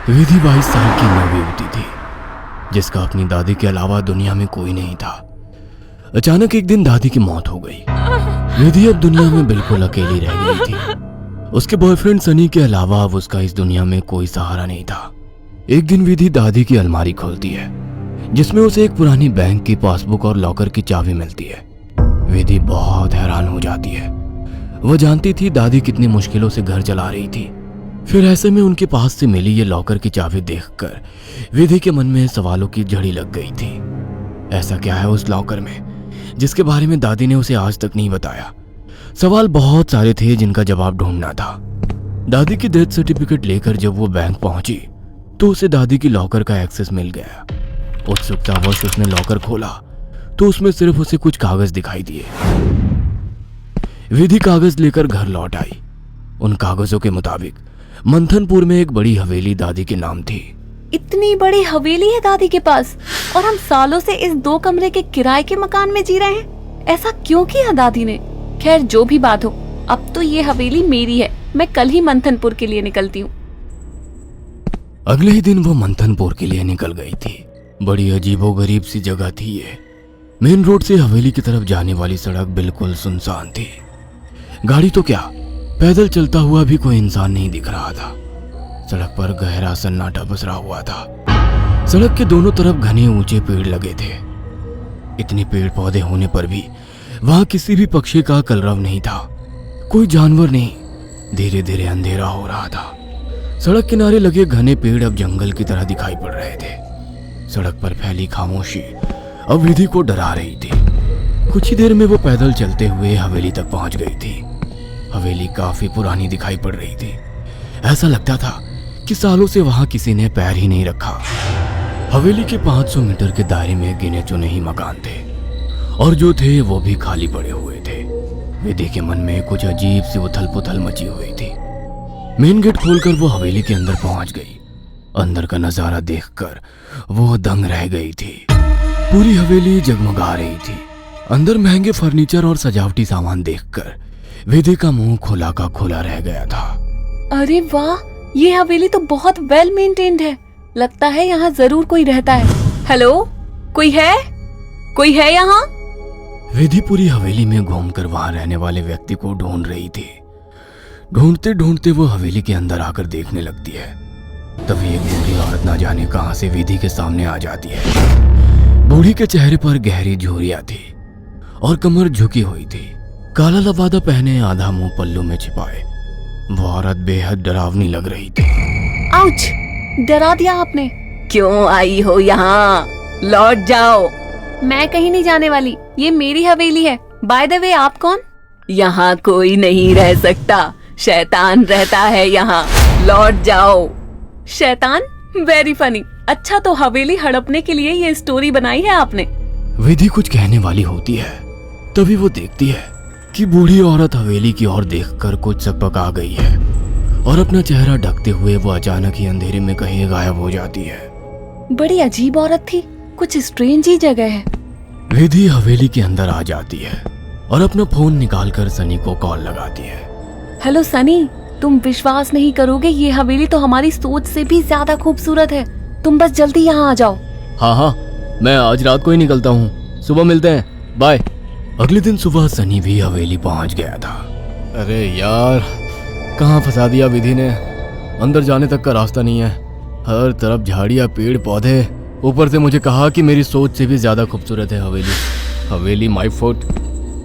विधि 22 साल की नवयुवती थी जिसका अपनी दादी के अलावा दुनिया में कोई नहीं था। अचानक एक दिन दादी की मौत हो गई। विधि अब दुनिया में बिल्कुल अकेली रह गई थी। उसके बॉयफ्रेंड सनी के अलावा अब उसका इस दुनिया में कोई सहारा नहीं था। एक दिन विधि दादी की अलमारी खोलती है जिसमें उसे एक पुरानी बैंक की पासबुक और लॉकर की चाबी मिलती है। विधि बहुत हैरान हो जाती है। वह जानती थी दादी कितनी मुश्किलों से घर चला रही थी। फिर ऐसे में उनके पास से मिली ये लॉकर की चाबी देखकर विधि के मन में सवालों की झड़ी लग गई थी। ऐसा क्या है उस लॉकर में जिसके बारे में दादी ने उसे आज तक नहीं बताया? सवाल बहुत सारे थे जिनका जवाब ढूंढना था। दादी की डेथ सर्टिफिकेट लेकर जब वो बैंक पहुंची तो उसे दादी की लॉकर का एक्सेस मिल गया। उत्सुकतावश उसने लॉकर खोला तो उसमें सिर्फ उसे कुछ कागज दिखाई दिए। विधि कागज लेकर घर लौट आई। उन कागजों के मुताबिक मंथनपुर में एक बड़ी हवेली दादी के नाम थी। इतनी बड़ी हवेली है दादी के पास और हम सालों से इस 2 कमरे के किराए के मकान में जी रहे हैं। ऐसा क्यों किया दादी ने? खैर जो भी बात हो, अब तो ये हवेली मेरी है। मैं कल ही मंथनपुर के लिए निकलती हूँ। अगले ही दिन वो मंथनपुर के लिए निकल गई थी। बड़ी अजीबोगरीब सी जगह थी ये। मेन रोड से हवेली की तरफ जाने वाली सड़क बिल्कुल सुनसान थी। गाड़ी तो क्या, पैदल चलता हुआ भी कोई इंसान नहीं दिख रहा था। सड़क पर गहरा सन्नाटा पसरा हुआ था। सड़क के दोनों तरफ घने ऊंचे पेड़ लगे थे। इतने पेड़ पौधे होने पर भी वहां किसी भी पक्षी का कलरव नहीं था। कोई जानवर नहीं। धीरे धीरे अंधेरा हो रहा था। सड़क किनारे लगे घने पेड़ अब जंगल की तरह दिखाई पड़ रहे थे। सड़क पर फैली खामोशी अब विधि को डरा रही थी। कुछ ही देर में वो पैदल चलते हुए हवेली तक पहुंच गई थी। हवेली काफी पुरानी दिखाई पड़ रही थी। ऐसा लगता था कि सालों से वहां किसी ने पैर ही नहीं रखा। हवेली के 500 मीटर के दायरे में गिने चुने ही मकान थे और जो थे वो भी खाली पड़े हुए थे। विधि के मन में कुछ अजीब सी उथल पुथल मची हुई थी। मेन गेट खोलकर वो हवेली के अंदर पहुंच गई। अंदर का नजारा देखकर वो दंग रह गई थी। पूरी हवेली जगमगा रही थी। अंदर महंगे फर्नीचर और सजावटी सामान देखकर विधि का मुंह खुला का खुला रह गया था। अरे वाह, ये हवेली तो बहुत वेल मेंटेन्ड है। लगता है यहाँ जरूर कोई रहता है। हेलो, कोई है? कोई है यहाँ? विधि पूरी हवेली में घूमकर वहां रहने वाले व्यक्ति को ढूंढ रही थी। ढूंढते ढूंढते वो हवेली के अंदर आकर देखने लगती है। तभी एक बूढ़ी औरत ना जाने कहां से विधि के सामने आ जाती है। बूढ़ी के चेहरे पर गहरी झुर्रियां थी और कमर झुकी हुई थी। काला लबादा पहने, आधा मुंह पल्लू में छिपाए, वो औरत बेहद डरावनी लग रही थी। आउच! डरा दिया आपने। क्यों आई हो यहाँ? लौट जाओ। मैं कहीं नहीं जाने वाली। ये मेरी हवेली है। बाय द वे, आप कौन? यहाँ कोई नहीं रह सकता। शैतान रहता है यहाँ। लौट जाओ। शैतान? Very funny. अच्छा, तो हवेली हड़पने के लिए ये स्टोरी बनाई है आपने? विधि कुछ कहने वाली होती है, तभी वो देखती है कि बूढ़ी औरत हवेली की ओर देखकर कुछ सकपका गई है और अपना चेहरा ढकते हुए वो अचानक ही अंधेरे में कहीं गायब हो जाती है। बड़ी अजीब औरत थी। कुछ स्ट्रेंज ही जगह है। विधि हवेली के अंदर आ जाती है और अपना फोन निकालकर सनी को कॉल लगाती है। हेलो सनी, तुम विश्वास नहीं करोगे, ये हवेली तो हमारी सोच से भी ज्यादा खूबसूरत है। तुम बस जल्दी यहाँ आ जाओ। हाँ, मैं आज रात को ही निकलता हूँ। सुबह मिलते हैं, बाय। अगले दिन सुबह सनी भी हवेली पहुंच गया था। अरे यार, कहाँ फंसा दिया विधि ने। अंदर जाने तक का रास्ता नहीं है। हर तरफ झाड़ियाँ, पेड़ पौधे। ऊपर से मुझे कहा कि मेरी सोच से भी ज्यादा खूबसूरत है हवेली माय फुट।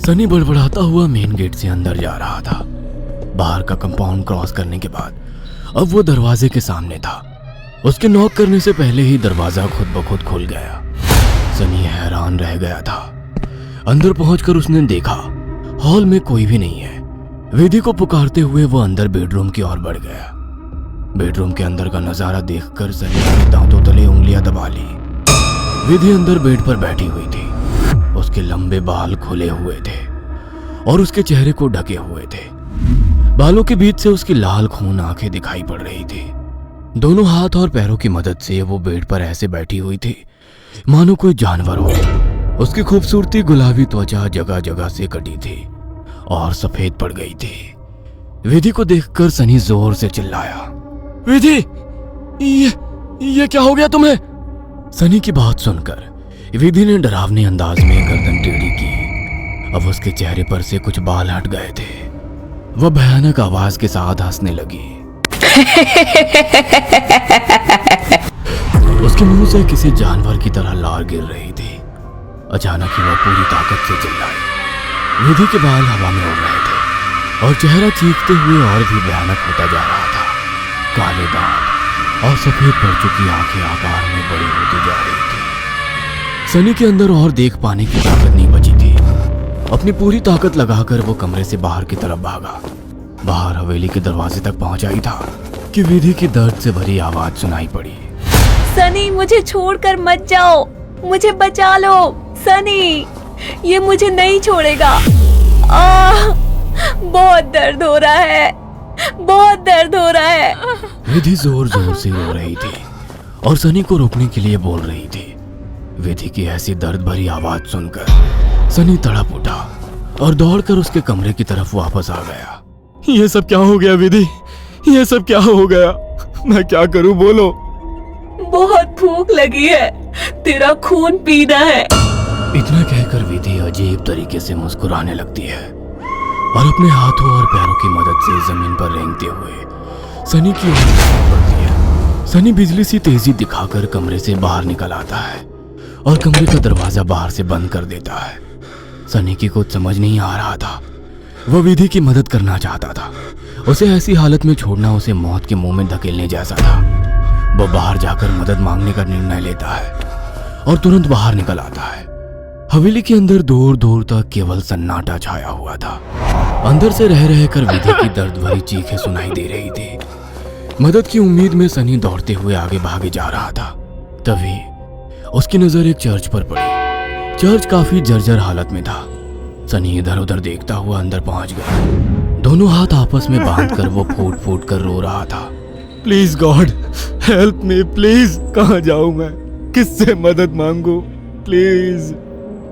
सनी बड़बड़ाता हुआ मेन गेट से अंदर जा रहा था। बाहर का कंपाउंड क्रॉस करने के बाद अब वो दरवाजे के सामने था। उसके नॉक करने से पहले ही दरवाजा खुद ब खुद खुल गया। सनी हैरान रह गया था। अंदर पहुंचकर उसने देखा हॉल में कोई भी नहीं है। विधि को पुकारते हुए वो अंदर बेडरूम की ओर बढ़ गया। बेडरूम के अंदर का नजारा देखकर सनी ने दांतों तले उंगलियां दबा ली। विधि अंदर बेड पर बैठी हुई थी। उसके लंबे बाल खुले हुए थे और उसके चेहरे को ढके हुए थे। बालों के बीच से उसकी लाल खून आंखें दिखाई पड़ रही थी। दोनों हाथ और पैरों की मदद से वो बेड पर ऐसे बैठी हुई थी मानो कोई जानवर हो। उसकी खूबसूरती गुलाबी त्वचा जगह जगह से कटी थी और सफेद पड़ गई थी। विधि को देखकर सनी जोर से चिल्लाया, विधि, ये क्या हो गया तुम्हें? सनी की बात सुनकर विधि ने डरावने अंदाज में गर्दन टेढ़ी की। अब उसके चेहरे पर से कुछ बाल हट गए थे। वह भयानक आवाज के साथ हंसने लगी। उसके मुंह से किसी जानवर की तरह लार गिर रही थी। अचानक ही वह पूरी ताकत से चिल्लाई। विधि के बाल हवा में उड़ रहे थे और चेहरा चीखते हुए और भी भयानक होता जा रहा था। काले दांत और सफेद पड़ चुकी आंखें आकार में बड़ी होती जा रही थी। सनी के अंदर और देख पाने की ताकत नहीं बची थी। अपनी पूरी ताकत लगाकर वो कमरे से बाहर की तरफ भागा। बाहर हवेली के दरवाजे तक पहुंचा ही था कि विधि की दर्द से भरी आवाज सुनाई पड़ी। सनी, मुझे छोड़कर मत जाओ, मुझे बचा लो। सनी, ये मुझे नहीं छोड़ेगा। बहुत दर्द हो रहा है, बहुत दर्द हो रहा है। विधि जोर जोर से रो रही थी और सनी को रोकने के लिए बोल रही थी। विधि की ऐसी दर्द भरी आवाज सुनकर सनी तड़प उठा और दौड़कर उसके कमरे की तरफ वापस आ गया। ये सब क्या हो गया विधि? ये सब क्या हो गया? मैं क्या करूं, बोलो। बहुत भूख लगी है, तेरा खून पीना है। इतना कहकर विधि अजीब तरीके से मुस्कुराने लगती है और अपने हाथों और पैरों की मदद से जमीन पर रेंगते हुए सनी की ओर बढ़ती है। सनी बिजली सी तेजी दिखाकर कमरे से बाहर निकल आता है और कमरे का दरवाजा बाहर से बंद कर देता है। सनी की कुछ समझ नहीं आ रहा था। वह विधि की मदद करना चाहता था। उसे ऐसी हालत में छोड़ना उसे मौत के मुंह में धकेलने जैसा था। वह बाहर जाकर मदद मांगने का निर्णय लेता है और तुरंत बाहर निकल आता है। हवेली के अंदर दूर दूर तक केवल सन्नाटा छाया हुआ था। अंदर से रह रहकर विधि की दर्द भरी चीखें सुनाई दे रही थी। मदद की उम्मीद में सनी दौड़ते हुए आगे भागे जा रहा था। तभी उसकी नजर एक चर्च पर पड़ी। चर्च काफी जर्जर हालत में था। सनी इधर उधर देखता हुआ अंदर पहुंच गया। दोनों हाथ आपस में बांधकर वो फूट फूट कर रो रहा था। Please God help me, please. कहाँ जाऊं मैं? किससे मदद मांगू? प्लीज।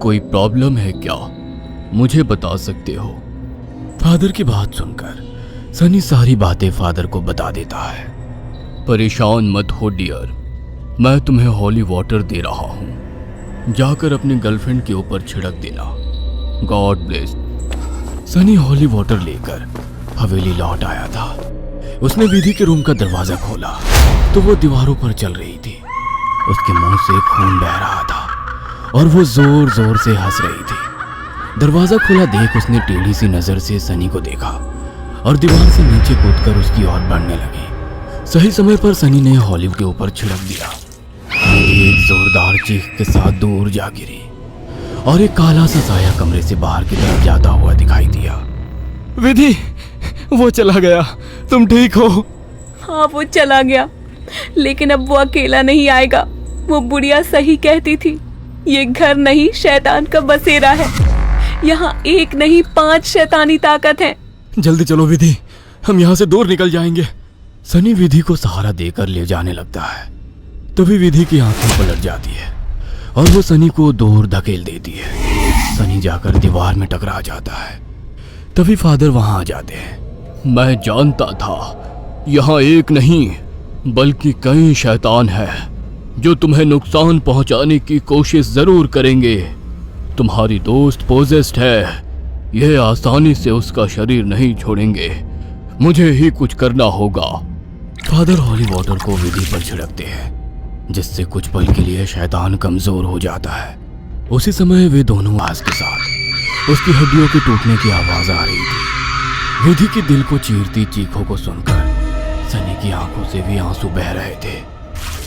कोई प्रॉब्लम है क्या? मुझे बता सकते हो? फादर की बात सुनकर सनी सारी बातें फादर को बता देता है। परेशान मत हो डियर, मैं तुम्हें हॉली वाटर दे रहा हूँ। जाकर अपनी गर्लफ्रेंड के ऊपर छिड़क देना। God bless. Sunny holy water लेकर हवेली लौट आया था। उसने विधि के रूम का दरवाजा खोला तो वो दीवारों पर चल रही थी। उसके मुंह से खून बह रहा था और वो जोर जोर से हंस रही थी। दरवाजा खुला देख उसने टेढ़ी सी नजर से सनी को देखा और दीवार से नीचे कूदकर उसकी ओर बढ़ने लगी। सही समय पर सनी ने हॉलिव के ऊपर छिड़क दिया। एक जोरदार चीख के साथ दूर जा गिरी और एक काला सा साया कमरे से बाहर की तरफ जाता हुआ दिखाई दिया। विधि, वो चला गया। तुम ठीक हो? हाँ, वो चला गया, लेकिन अब वो अकेला नहीं आएगा। वो बुढ़िया सही कहती थी, ये घर नहीं शैतान का बसेरा है। यहाँ एक नहीं 5 शैतानी ताकत है। जल्दी चलो विधि, हम यहाँ से दूर निकल जाएंगे। सनी विधि को सहारा देकर ले जाने लगता है। तभी विधि की आंखें पलट जाती है और वो सनी को दूर धकेल देती है। सनी जाकर दीवार में टकरा जाता है। तभी फादर वहां आ जाते हैं। मैं जानता था यहाँ एक नहीं बल्कि कई शैतान हैं जो तुम्हें नुकसान पहुंचाने की कोशिश जरूर करेंगे। तुम्हारी दोस्त पोजेस्ड है, यह आसानी से उसका शरीर नहीं छोड़ेंगे। मुझे ही कुछ करना होगा। फादर हॉली वाटर को विधि पर छिड़कते हैं जिससे कुछ पल के लिए शैतान कमजोर हो जाता है। उसी समय वे दोनों आवाज के साथ उसकी हड्डियों के टूटने की आवाज आ रही थी। विधि के दिल को चीरती चीखों को सुनकर सनी की आंखों से भी आंसू बह रहे थे।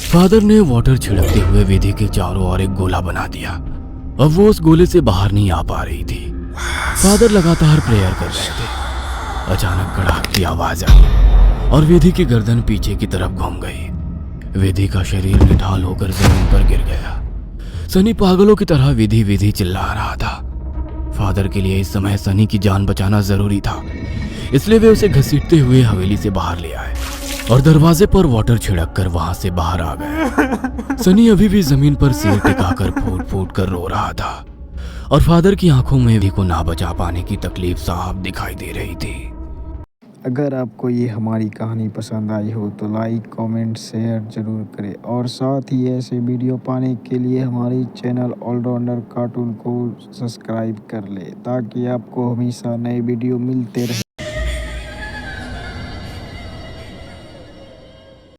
फादर ने वाटर छिड़कते हुए विधि के चारों ओर एक गोला बना दिया। अब वो उस गोले से बाहर नहीं आ पा रही थी। फादर लगातार प्रेयर कर रहे थे। अचानक कड़ाक की आवाज आई और विधि की गर्दन पीछे की तरफ घूम गई। विधि का शरीर निढाल होकर जमीन पर गिर गया। सनी पागलों की तरह विधि विधि चिल्ला रहा था। फादर के लिए इस समय सनी की जान बचाना जरूरी था, इसलिए वे उसे घसीटते हुए हवेली से बाहर ले आए और दरवाजे पर वाटर छिड़क कर वहां से बाहर आ गए। सनी अभी भी जमीन पर सिर टिकाकर फूट फूट कर रो रहा था और फादर की आंखों में विधि को ना बचा पाने की तकलीफ साफ दिखाई दे रही थी। अगर आपको ये हमारी कहानी पसंद आई हो तो लाइक कमेंट शेयर ज़रूर करें और साथ ही ऐसे वीडियो पाने के लिए हमारी चैनल ऑलराउंडर कार्टून को सब्सक्राइब कर ले ताकि आपको हमेशा नए वीडियो मिलते रहे।